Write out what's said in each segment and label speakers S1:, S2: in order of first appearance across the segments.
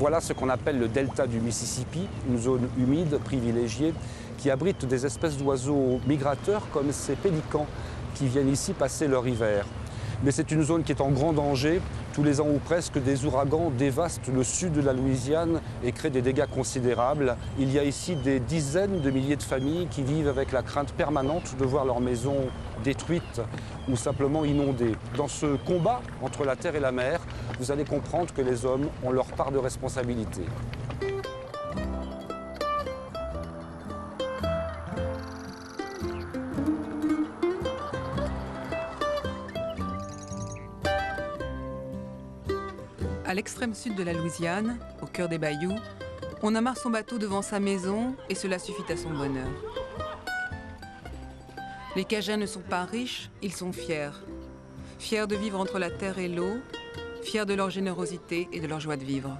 S1: Voilà ce qu'on appelle le delta du Mississippi, une zone humide, privilégiée, qui abrite des espèces d'oiseaux migrateurs comme ces pélicans qui viennent ici passer leur hiver. Mais c'est une zone qui est en grand danger. Tous les ans ou presque, des ouragans dévastent le sud de la Louisiane et créent des dégâts considérables. Il y a ici des dizaines de milliers de familles qui vivent avec la crainte permanente de voir leur maison détruite ou simplement inondée. Dans ce combat entre la terre et la mer, vous allez comprendre que les hommes ont leur part de responsabilité.
S2: À l'extrême sud de la Louisiane, au cœur des bayous, on amarre son bateau devant sa maison et cela suffit à son bonheur. Les Cajuns ne sont pas riches, ils sont fiers. Fiers de vivre entre la terre et l'eau, fiers de leur générosité et de leur joie de vivre.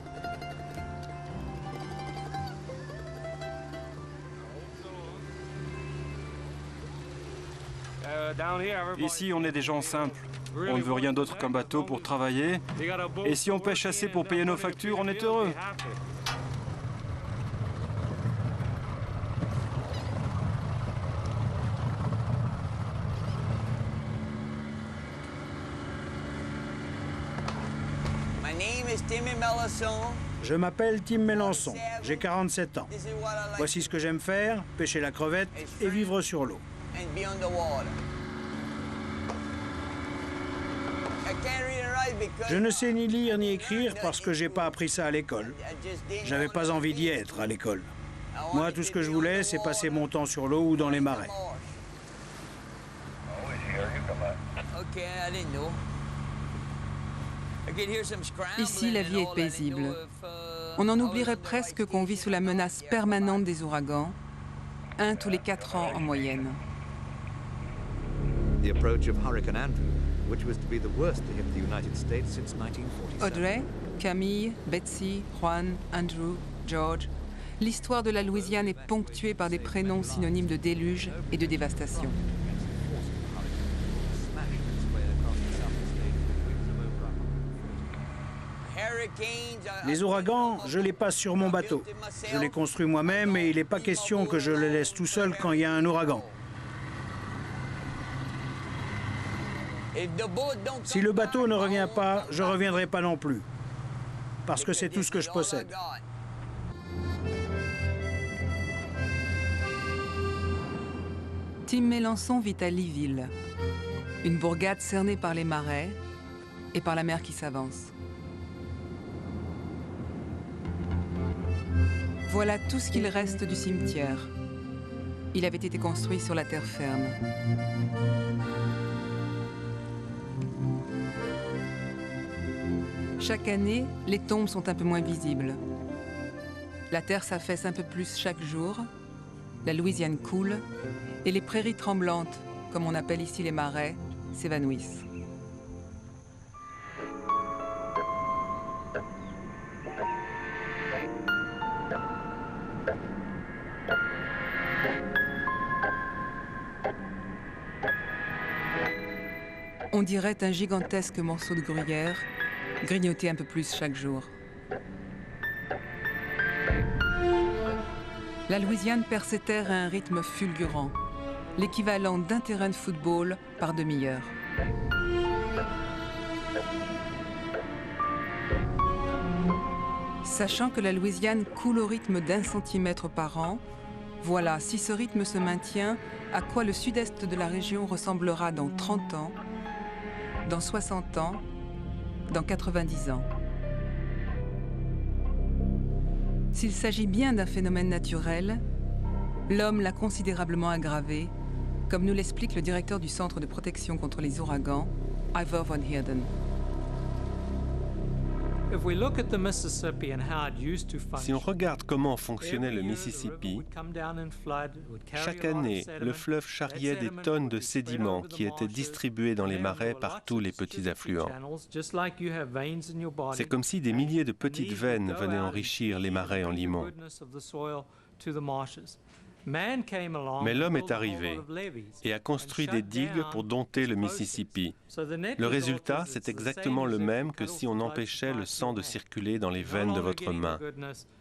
S3: Ici, on est des gens simples. On ne veut rien d'autre qu'un bateau pour travailler. Et si on pêche assez pour payer nos factures, on est heureux.
S4: Je m'appelle Tim Mélençon, j'ai 47 ans. Voici ce que j'aime faire, pêcher la crevette et vivre sur l'eau. Je ne sais ni lire ni écrire parce que j'ai pas appris ça à l'école. J'avais pas envie d'y être à l'école. Moi, tout ce que je voulais, c'est passer mon temps sur l'eau ou dans les marais.
S2: Ici, la vie est paisible. On en oublierait presque qu'on vit sous la menace permanente des ouragans, un tous les 4 ans en moyenne. Audrey, Camille, Betsy, Juan, Andrew, George. L'histoire de la Louisiane est ponctuée par des prénoms synonymes de déluge et de dévastation.
S4: Les ouragans, je les passe sur mon bateau. Je les construis moi-même et il n'est pas question que je les laisse tout seuls quand il y a un ouragan. Si le bateau ne revient pas, je ne reviendrai pas non plus. Parce que c'est tout ce que je possède.
S2: Tim Mélençon vit à Leeville, une bourgade cernée par les marais et par la mer qui s'avance. Voilà tout ce qu'il reste du cimetière. Il avait été construit sur la terre ferme. Chaque année, les tombes sont un peu moins visibles. La terre s'affaisse un peu plus chaque jour, la Louisiane coule et les prairies tremblantes, comme on appelle ici les marais, s'évanouissent. On dirait un gigantesque morceau de gruyère, grignoté un peu plus chaque jour. La Louisiane perd ses terres à un rythme fulgurant, l'équivalent d'un terrain de football par demi-heure. Sachant que la Louisiane coule au rythme d'1 centimètre par an, voilà, si ce rythme se maintient, à quoi le sud-est de la région ressemblera dans 30 ans, dans 60 ans, dans 90 ans. S'il s'agit bien d'un phénomène naturel, l'homme l'a considérablement aggravé, comme nous l'explique le directeur du Centre de protection contre les ouragans, Ivor Van Heerden.
S5: Si on regarde comment fonctionnait le Mississippi, chaque année, le fleuve charriait des tonnes de sédiments qui étaient distribués dans les marais par tous les petits affluents. C'est comme si des milliers de petites veines venaient enrichir les marais en limon. Mais l'homme est arrivé et a construit des digues pour dompter le Mississippi. Le résultat, c'est exactement le même que si on empêchait le sang de circuler dans les veines de votre main.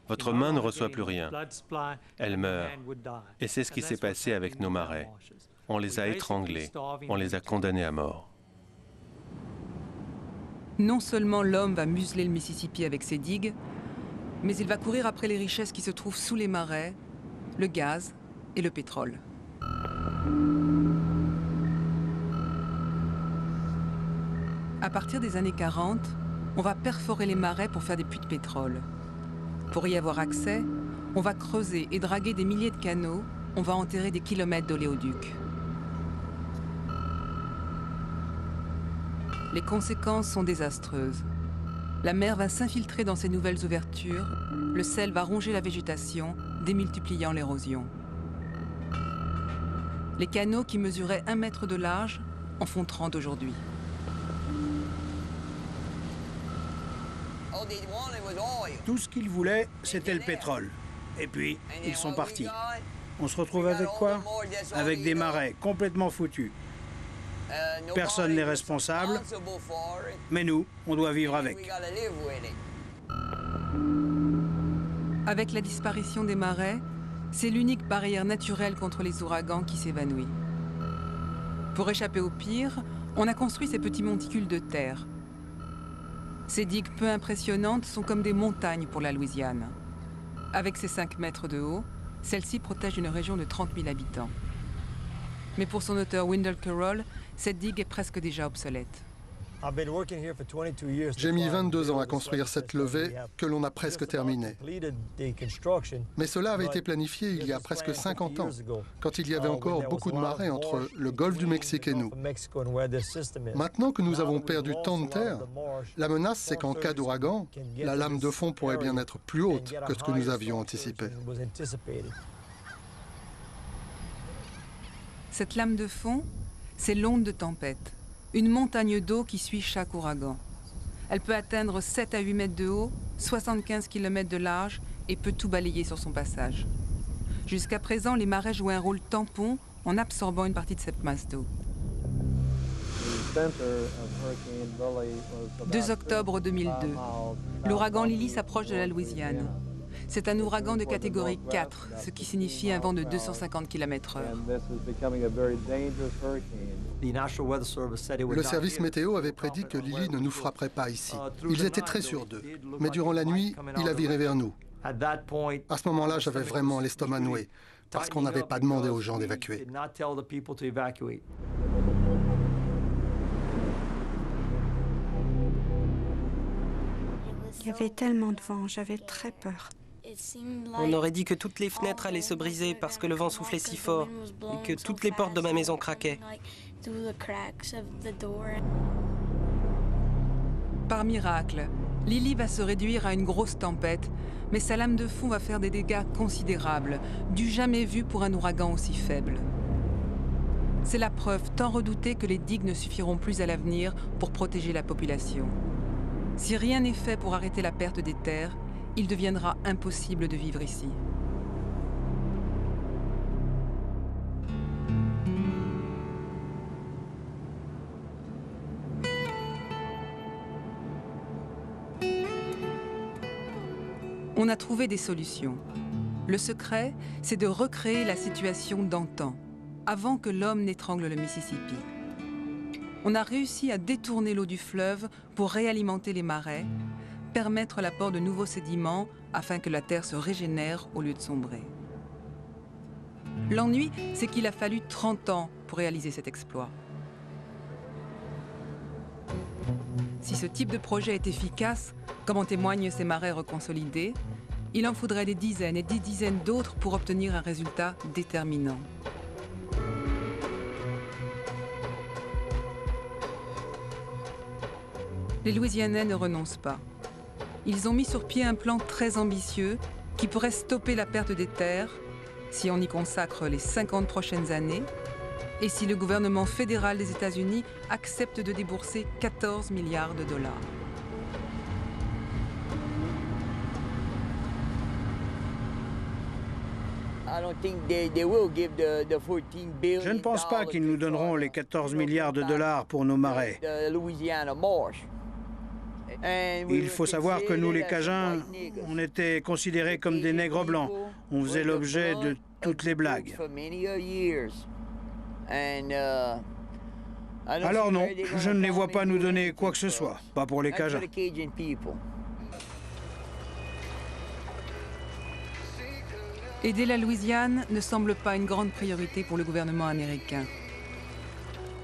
S5: Votre main ne reçoit plus rien. Elle meurt. Et c'est ce qui s'est passé avec nos marais. On les a étranglés, on les a condamnés à mort.
S2: Non seulement l'homme va museler le Mississippi avec ses digues, mais il va courir après les richesses qui se trouvent sous les marais, le gaz et le pétrole. À partir des années 40, on va perforer les marais pour faire des puits de pétrole. Pour y avoir accès, on va creuser et draguer des milliers de canaux, on va enterrer des kilomètres d'oléoducs. Les conséquences sont désastreuses. La mer va s'infiltrer dans ces nouvelles ouvertures, le sel va ronger la végétation, démultipliant l'érosion. Les canaux qui mesuraient 1 mètre de large en font 30 aujourd'hui.
S4: Tout ce qu'ils voulaient, c'était le pétrole. Et puis, ils sont partis. On se retrouve avec quoi? Avec des marais complètement foutus. Personne n'est responsable, mais nous, on doit vivre avec.
S2: Avec la disparition des marais, c'est l'unique barrière naturelle contre les ouragans qui s'évanouit. Pour échapper au pire, on a construit ces petits monticules de terre. Ces digues peu impressionnantes sont comme des montagnes pour la Louisiane. Avec ses 5 mètres de haut, celle-ci protège une région de 30 000 habitants. Mais pour son auteur Wendell Carroll, cette digue est presque déjà obsolète.
S6: J'ai mis 22 ans à construire cette levée que l'on a presque terminée. Mais cela avait été planifié il y a presque 50 ans, quand il y avait encore beaucoup de marais entre le golfe du Mexique et nous. Maintenant que nous avons perdu tant de terre, la menace c'est qu'en cas d'ouragan, la lame de fond pourrait bien être plus haute que ce que nous avions anticipé.
S2: Cette lame de fond, c'est l'onde de tempête, une montagne d'eau qui suit chaque ouragan. Elle peut atteindre 7 à 8 mètres de haut, 75 km de large et peut tout balayer sur son passage. Jusqu'à présent, les marais jouaient un rôle tampon en absorbant une partie de cette masse d'eau. 2 octobre 2002, l'ouragan Lily s'approche de la Louisiane. C'est un ouragan de catégorie 4, ce qui signifie un vent de 250 km/h.
S6: Le service météo avait prédit que Lily ne nous frapperait pas ici. Ils étaient très sûrs d'eux. Mais durant la nuit, il a viré vers nous. À ce moment-là, j'avais vraiment l'estomac noué, parce qu'on n'avait pas demandé aux gens d'évacuer.
S7: Il y avait tellement de vent, j'avais très peur.
S8: On aurait dit que toutes les fenêtres allaient se briser parce que le vent soufflait si fort et que toutes les portes de ma maison craquaient.
S2: Par miracle, Lily va se réduire à une grosse tempête, mais sa lame de fond va faire des dégâts considérables, du jamais vu pour un ouragan aussi faible. C'est la preuve tant redoutée que les digues ne suffiront plus à l'avenir pour protéger la population. Si rien n'est fait pour arrêter la perte des terres, il deviendra impossible de vivre ici. On a trouvé des solutions. Le secret, c'est de recréer la situation d'antan, avant que l'homme n'étrangle le Mississippi. On a réussi à détourner l'eau du fleuve pour réalimenter les marais, permettre l'apport de nouveaux sédiments afin que la terre se régénère au lieu de sombrer. L'ennui, c'est qu'il a fallu 30 ans pour réaliser cet exploit. Si ce type de projet est efficace, comme en témoignent ces marais reconsolidés, il en faudrait des dizaines et des dizaines d'autres pour obtenir un résultat déterminant. Les Louisianais ne renoncent pas. Ils ont mis sur pied un plan très ambitieux qui pourrait stopper la perte des terres si on y consacre les 50 prochaines années et si le gouvernement fédéral des États-Unis accepte de débourser 14 milliards de dollars.
S4: Je ne pense pas qu'ils nous donneront les 14 milliards de dollars pour nos marais. Il faut savoir que nous, les Cajuns, on était considérés comme des nègres blancs. On faisait l'objet de toutes les blagues. Alors non, je ne les vois pas nous donner quoi que ce soit, pas pour les Cajuns.
S2: Aider la Louisiane ne semble pas une grande priorité pour le gouvernement américain.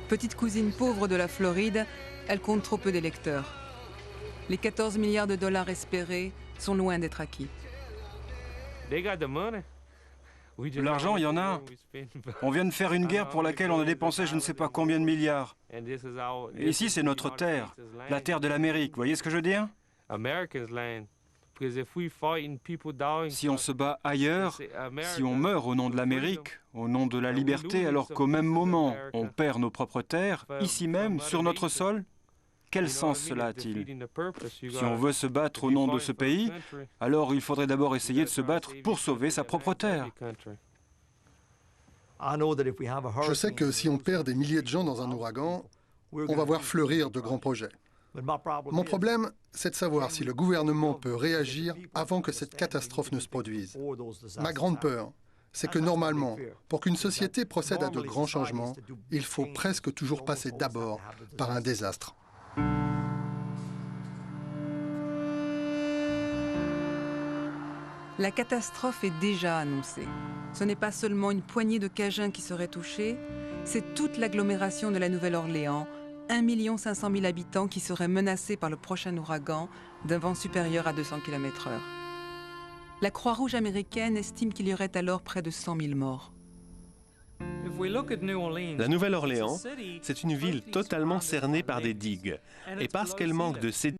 S2: Petite cousine pauvre de la Floride, elle compte trop peu d'électeurs. Les 14 milliards de dollars espérés sont loin d'être acquis.
S3: L'argent, il y en a. On vient de faire une guerre pour laquelle on a dépensé je ne sais pas combien de milliards. Et ici, c'est notre terre, la terre de l'Amérique. Vous voyez ce que je veux dire? Si on se bat ailleurs, si on meurt au nom de l'Amérique, au nom de la liberté, alors qu'au même moment, on perd nos propres terres, ici même, sur notre sol, quel sens cela a-t-il? Si on veut se battre au nom de ce pays, alors il faudrait d'abord essayer de se battre pour sauver sa propre terre.
S6: Je sais que si on perd des milliers de gens dans un ouragan, on va voir fleurir de grands projets. Mon problème, c'est de savoir si le gouvernement peut réagir avant que cette catastrophe ne se produise. Ma grande peur, c'est que normalement, pour qu'une société procède à de grands changements, il faut presque toujours passer d'abord par un désastre.
S2: La catastrophe est déjà annoncée. Ce n'est pas seulement une poignée de Cajuns qui serait touchée, c'est toute l'agglomération de la Nouvelle-Orléans, 1 500 000 habitants qui seraient menacés par le prochain ouragan d'un vent supérieur à 200 km/h. La Croix-Rouge américaine estime qu'il y aurait alors près de 100 000 morts.
S5: La Nouvelle-Orléans, c'est une ville totalement cernée par des digues. Et parce qu'elle manque de ces